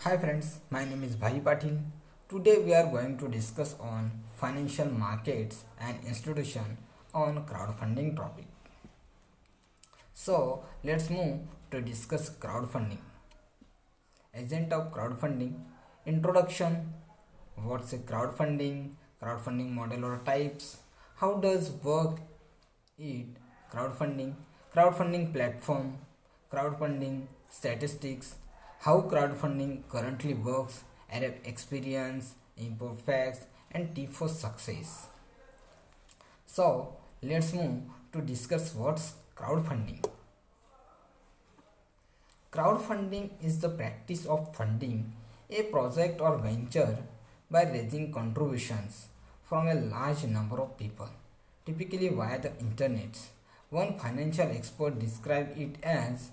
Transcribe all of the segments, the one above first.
Hi friends, my name is Bhai Patil. Today we are going to discuss on financial markets and institution on crowdfunding topic. So let's move to discuss crowdfunding. Agent of crowdfunding, introduction, what's a crowdfunding, crowdfunding model or types, how does work it, crowdfunding, crowdfunding platform, crowdfunding statistics, how crowdfunding currently works, Arab experience, import facts, and tip for success. So let's move to discuss what's crowdfunding. Crowdfunding is the practice of funding a project or venture by raising contributions from a large number of people, typically via the internet. One financial expert described it as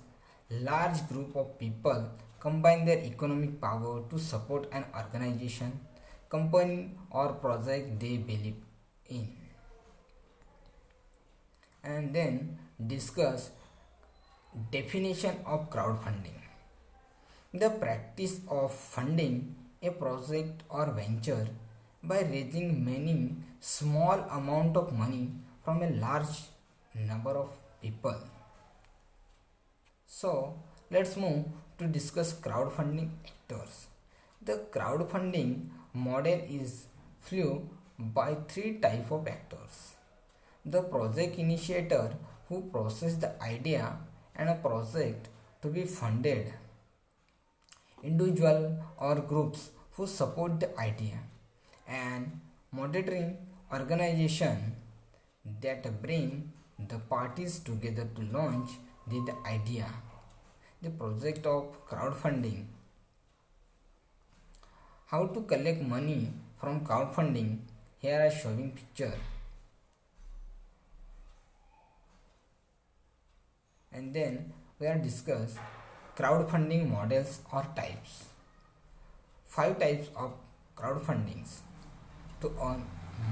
large group of people combine their economic power to support an organization, company or project they believe in. And then discuss definition of crowdfunding. The practice of funding a project or venture by raising many small amount of money from a large number of people. So let's move to discuss crowdfunding actors. The crowdfunding model is flew by three type of actors: the project initiator who process the idea and a project to be funded, individual or groups who support the idea, and monitoring organization that bring the parties together to launch the idea. The project of crowdfunding, how to collect money from crowdfunding. Here I showing picture, and then we are discuss crowdfunding models or types. Five types of crowdfundings to earn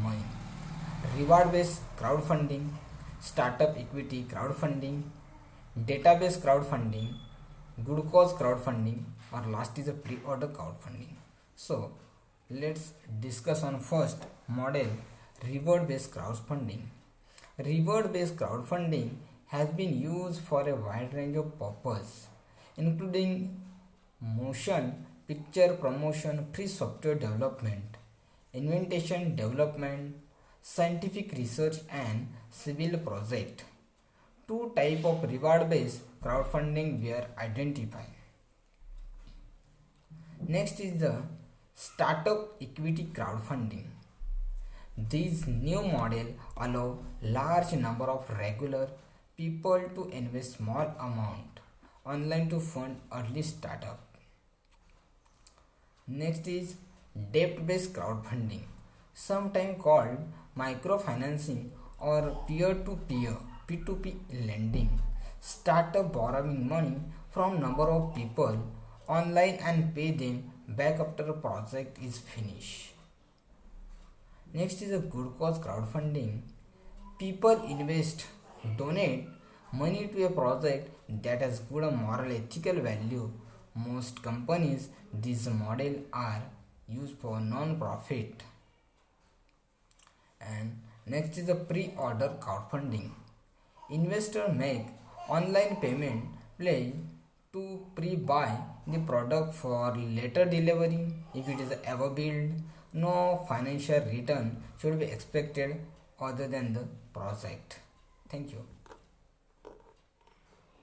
money: reward based crowdfunding, startup equity crowdfunding, database crowdfunding, good cause crowdfunding, or last is a pre-order crowdfunding. So let's discuss on first model, reward based crowdfunding. Reward based crowdfunding has been used for a wide range of purposes, including motion picture promotion, free software development, invention development, scientific research, and civil project. Two type of reward based crowdfunding were identified. Next is the startup equity crowdfunding. These new model allow large number of regular people to invest small amount online to fund early startup. Next is debt based crowdfunding, sometimes called microfinancing or peer to peer P2P lending. Startup borrowing money from number of people online and pay them back after a project is finished. Next is a good cause crowdfunding. People invest, donate money to a project that has good moral ethical value. Most companies this model are used for non-profit. And next is a pre-order crowdfunding. Investor make online payment pledge to pre-buy the product for later delivery. If it is ever built, no financial return should be expected other than the project. Thank you.